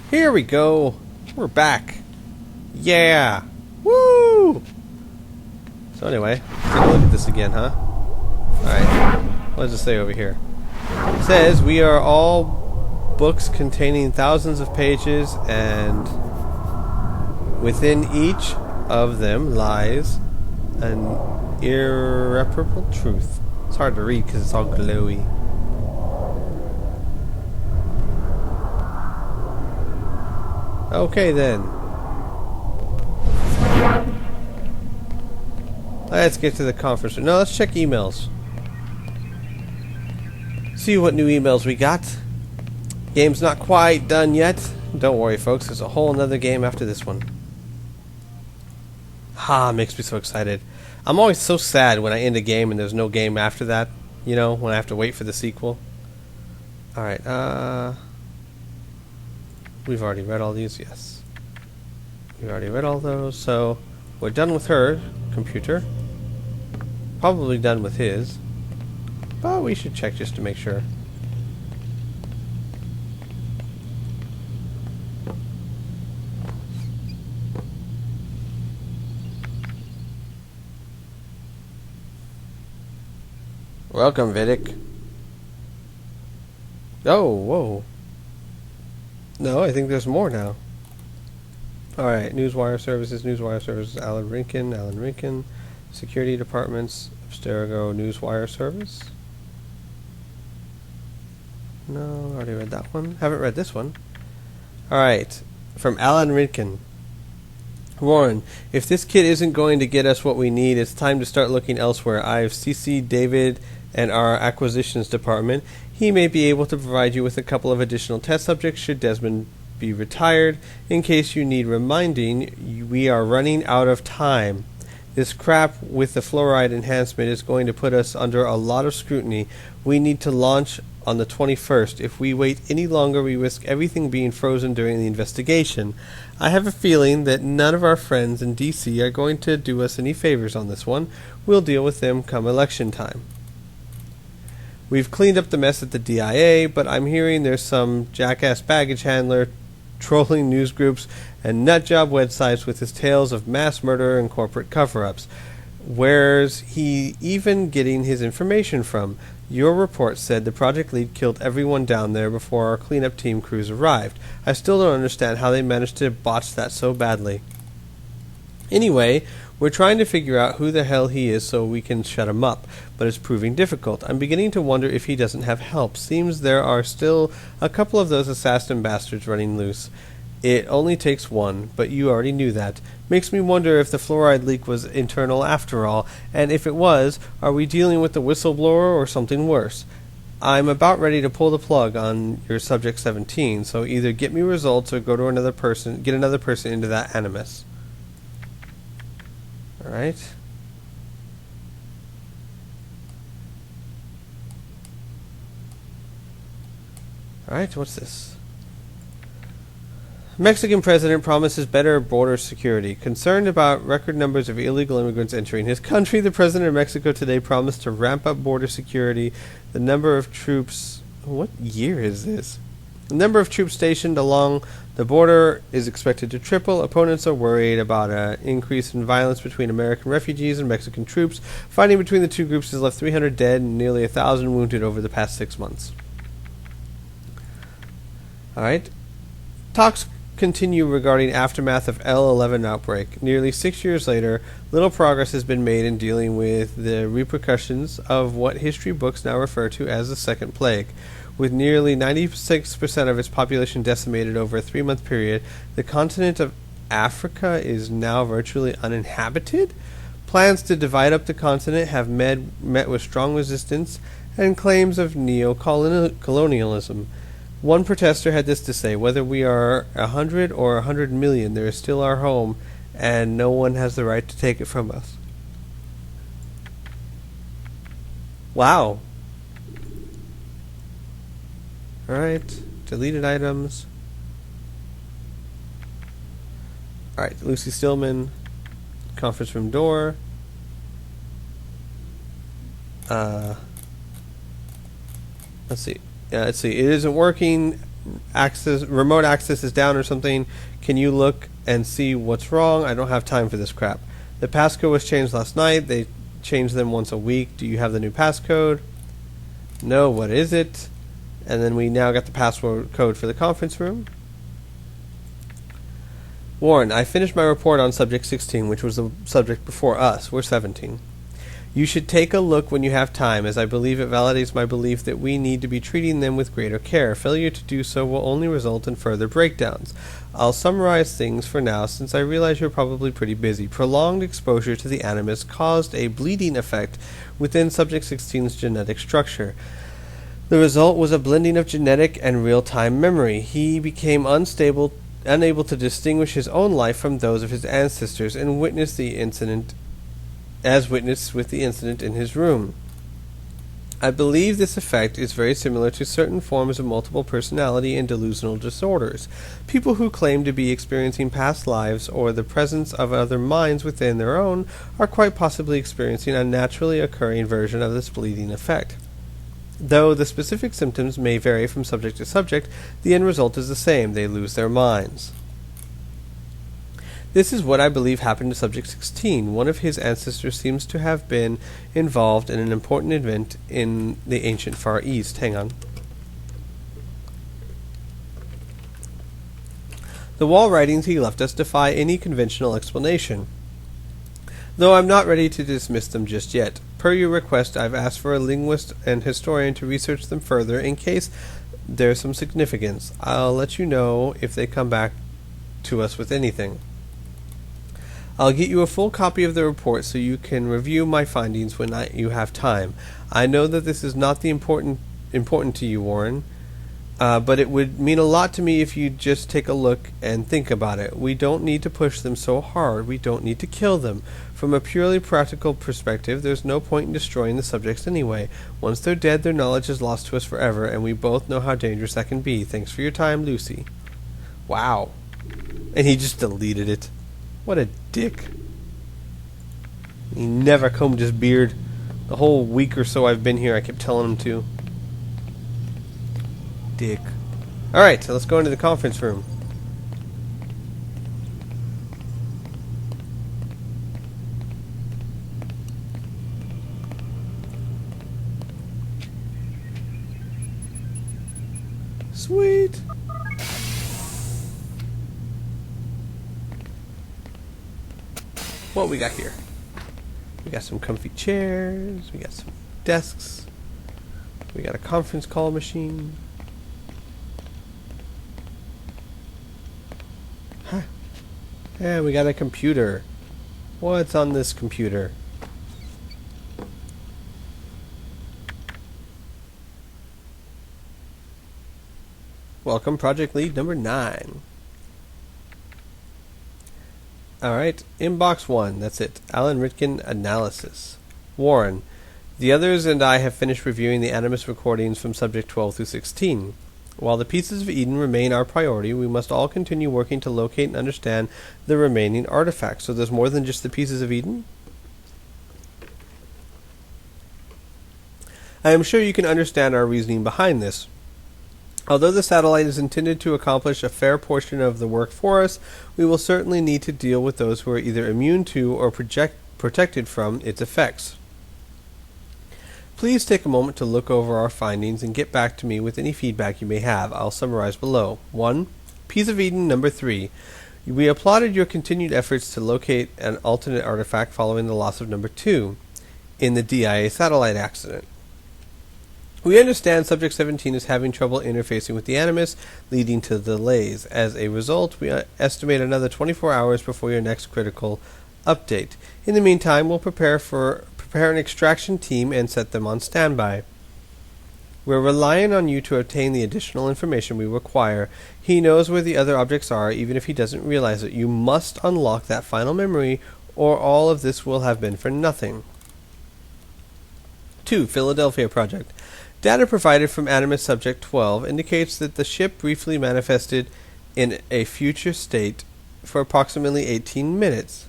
Here we go. We're back. Yeah. Woo! So anyway, take a look at this again, huh? Alright. What does it say over here? It says we are all books containing thousands of pages, and within each of them lies an irreparable truth. It's hard to read because it's all glowy. Okay then. Let's get to the conference. No, let's check emails. See what new emails we got. Game's not quite done yet. Don't worry, folks. There's a whole another game after this one. Makes me so excited. I'm always so sad when I end a game and there's no game after that. You know, when I have to wait for the sequel. Alright, we've already read all these, yes. We've already read all those, so we're done with her computer. Probably done with his. But we should check just to make sure. Welcome, Vidic. Oh, whoa. No, I think there's more now. Alright, Newswire Services, Alan Rinkin, Security Departments, Abstergo, Newswire Service. No, I already read that one. Haven't read this one. Alright, from Alan Rinkin. Warren, if this kid isn't going to get us what we need, it's time to start looking elsewhere. I've CC'd David and our acquisitions department. He may be able to provide you with a couple of additional test subjects should Desmond be retired. In case you need reminding, we are running out of time. This crap with the fluoride enhancement is going to put us under a lot of scrutiny. We need to launch on the 21st. If we wait any longer, we risk everything being frozen during the investigation. I have a feeling that none of our friends in D.C. are going to do us any favors on this one. We'll deal with them come election time. We've cleaned up the mess at the DIA, but I'm hearing there's some jackass baggage handler trolling news groups and nutjob websites with his tales of mass murder and corporate cover-ups. Where's he even getting his information from? Your report said the project lead killed everyone down there before our cleanup team crews arrived. I still don't understand how they managed to botch that so badly. Anyway, we're trying to figure out who the hell he is so we can shut him up, but it's proving difficult. I'm beginning to wonder if he doesn't have help. Seems there are still a couple of those assassin bastards running loose. It only takes one, but you already knew that. Makes me wonder if the fluoride leak was internal after all, and if it was, are we dealing with the whistleblower or something worse? I'm about ready to pull the plug on your Subject 17, so either get me results or go to another person, get another person into that animus. Alright. Alright, what's this? Mexican president promises better border security. Concerned about record numbers of illegal immigrants entering his country, the president of Mexico today promised to ramp up border security. The number of troops... What year is this? The number of troops stationed along the border is expected to triple. Opponents are worried about an increase in violence between American refugees and Mexican troops. Fighting between the two groups has left 300 dead and nearly 1,000 wounded over the past 6 months. Alright. Talks continue regarding aftermath of L11 outbreak. Nearly 6 years later, little progress has been made in dealing with the repercussions of what history books now refer to as the Second Plague. With nearly 96% of its population decimated over a 3-month period, the continent of Africa is now virtually uninhabited. Plans to divide up the continent have met with strong resistance and claims of neo-colonialism. One protester had this to say: whether we are 100 or 100 million, there is still our home, and no one has the right to take it from us. Wow. Alright, deleted items. Alright, Lucy Stillman, conference room door. Let's see. It isn't working. remote access is down or something. Can you look and see what's wrong? I don't have time for this crap. The passcode was changed last night. They change them once a week. Do you have the new passcode? No, what is it? And then we now got the password code for the conference room. Warren, I finished my report on subject 16, which was the subject before us. We're 17. You should take a look when you have time, as I believe it validates my belief that we need to be treating them with greater care. Failure to do so will only result in further breakdowns. I'll summarize things for now, since I realize you're probably pretty busy. Prolonged exposure to the animus caused a bleeding effect within Subject 16's genetic structure. The result was a blending of genetic and real-time memory. He became unable to distinguish his own life from those of his ancestors, and witnessed with the incident in his room. I believe this effect is very similar to certain forms of multiple personality and delusional disorders. People who claim to be experiencing past lives or the presence of other minds within their own are quite possibly experiencing a naturally occurring version of this bleeding effect. Though the specific symptoms may vary from subject to subject, the end result is the same: they lose their minds. This is what I believe happened to Subject 16. One of his ancestors seems to have been involved in an important event in the ancient Far East. Hang on. The wall writings he left us defy any conventional explanation, though I'm not ready to dismiss them just yet. Per your request, I've asked for a linguist and historian to research them further in case there's some significance. I'll let you know if they come back to us with anything. I'll get you a full copy of the report so you can review my findings when you have time. I know that this is not the important to you, Warren, but it would mean a lot to me if you'd just take a look and think about it. We don't need to push them so hard. We don't need to kill them. From a purely practical perspective, there's no point in destroying the subjects anyway. Once they're dead, their knowledge is lost to us forever, and we both know how dangerous that can be. Thanks for your time, Lucy. Wow. And he just deleted it. What a dick. He never combed his beard. The whole week or so I've been here, I kept telling him to. Dick. Alright, so let's go into the conference room. Sweet. What we got here? We got some comfy chairs, we got some desks, we got a conference call machine. Huh. And we got a computer. What's on this computer? Welcome, Project Lead number 9. Alright, inbox 1, that's it. Alan Ritkin analysis. Warren, the others and I have finished reviewing the Animus recordings from subject 12 through 16. While the pieces of Eden remain our priority, we must all continue working to locate and understand the remaining artifacts. So there's more than just the pieces of Eden? I am sure you can understand our reasoning behind this. Although the satellite is intended to accomplish a fair portion of the work for us, we will certainly need to deal with those who are either immune to or protected from its effects. Please take a moment to look over our findings and get back to me with any feedback you may have. I'll summarize below. 1. Piece of Eden number 3. We applauded your continued efforts to locate an alternate artifact following the loss of number 2 in the DIA satellite accident. We understand Subject 17 is having trouble interfacing with the Animus, leading to delays. As a result, we estimate another 24 hours before your next critical update. In the meantime, we'll prepare an extraction team and set them on standby. We're relying on you to obtain the additional information we require. He knows where the other objects are, even if he doesn't realize it. You must unlock that final memory, or all of this will have been for nothing. 2. Philadelphia Project. Data provided from Animus Subject 12 indicates that the ship briefly manifested in a future state for approximately 18 minutes.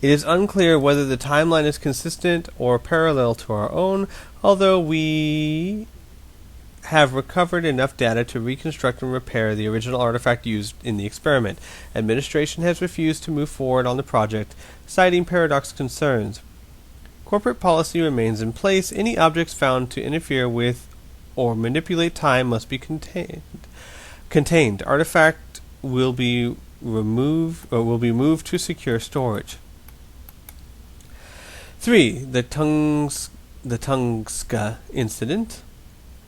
It is unclear whether the timeline is consistent or parallel to our own, although we have recovered enough data to reconstruct and repair the original artifact used in the experiment. Administration has refused to move forward on the project, citing paradox concerns. Corporate policy remains in place. Any objects found to interfere with or manipulate time must be contained. Artifact will be moved to secure storage. 3. The Tungska incident.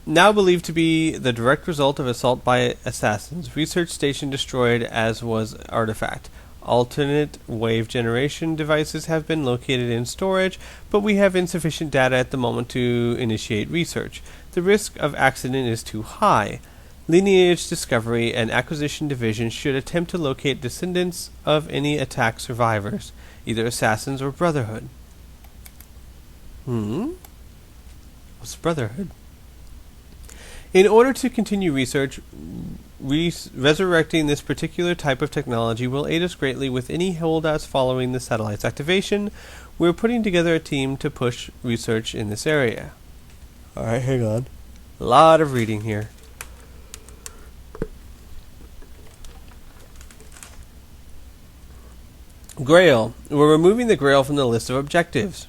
Now believed to be the direct result of assault by assassins. Research station destroyed, as was artifact. Alternate wave generation devices have been located in storage, but we have insufficient data at the moment to initiate research. The risk of accident is too high. Lineage Discovery and Acquisition Division should attempt to locate descendants of any attack survivors, either assassins or Brotherhood. What's Brotherhood? In order to continue research, resurrecting this particular type of technology will aid us greatly with any holdouts following the satellite's activation. We're putting together a team to push research in this area. Alright, hang on. A lot of reading here. Grail. We're removing the Grail from the list of objectives.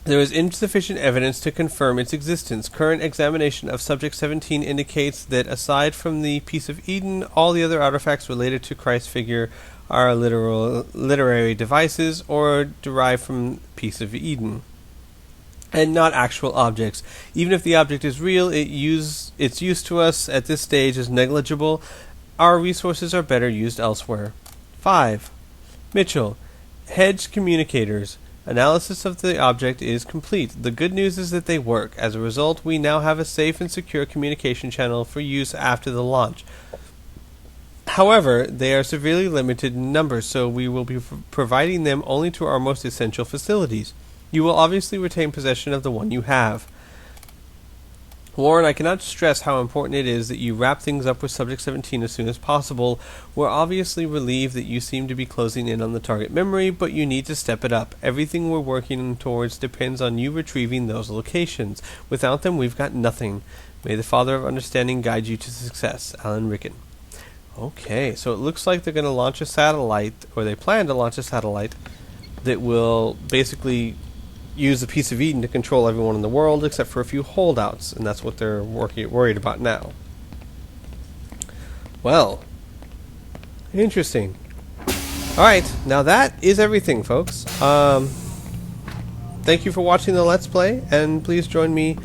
There is insufficient evidence to confirm its existence. Current examination of Subject 17 indicates that aside from the Piece of Eden, all the other artifacts related to Christ's figure are literary devices or derived from Piece of Eden, and not actual objects. Even if the object is real, its use to us at this stage is negligible. Our resources are better used elsewhere. 5. Mitchell. Hedge communicators. Analysis of the object is complete. The good news is that they work. As a result, we now have a safe and secure communication channel for use after the launch. However, they are severely limited in numbers, so we will be providing them only to our most essential facilities. You will obviously retain possession of the one you have. Warren, I cannot stress how important it is that you wrap things up with Subject 17 as soon as possible. We're obviously relieved that you seem to be closing in on the target memory, but you need to step it up. Everything we're working towards depends on you retrieving those locations. Without them, we've got nothing. May the Father of Understanding guide you to success. Alan Rickon. Okay, so it looks like they're going to launch a satellite, or they plan to launch a satellite, that will basically use the Piece of Eden to control everyone in the world except for a few holdouts, and that's what they're worried about now. Well, interesting. Alright, now that is everything, folks. Thank you for watching the Let's Play, and please join me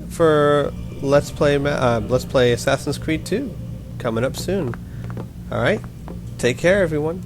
for Let's Play Assassin's Creed 2 coming up soon. Alright, take care, everyone.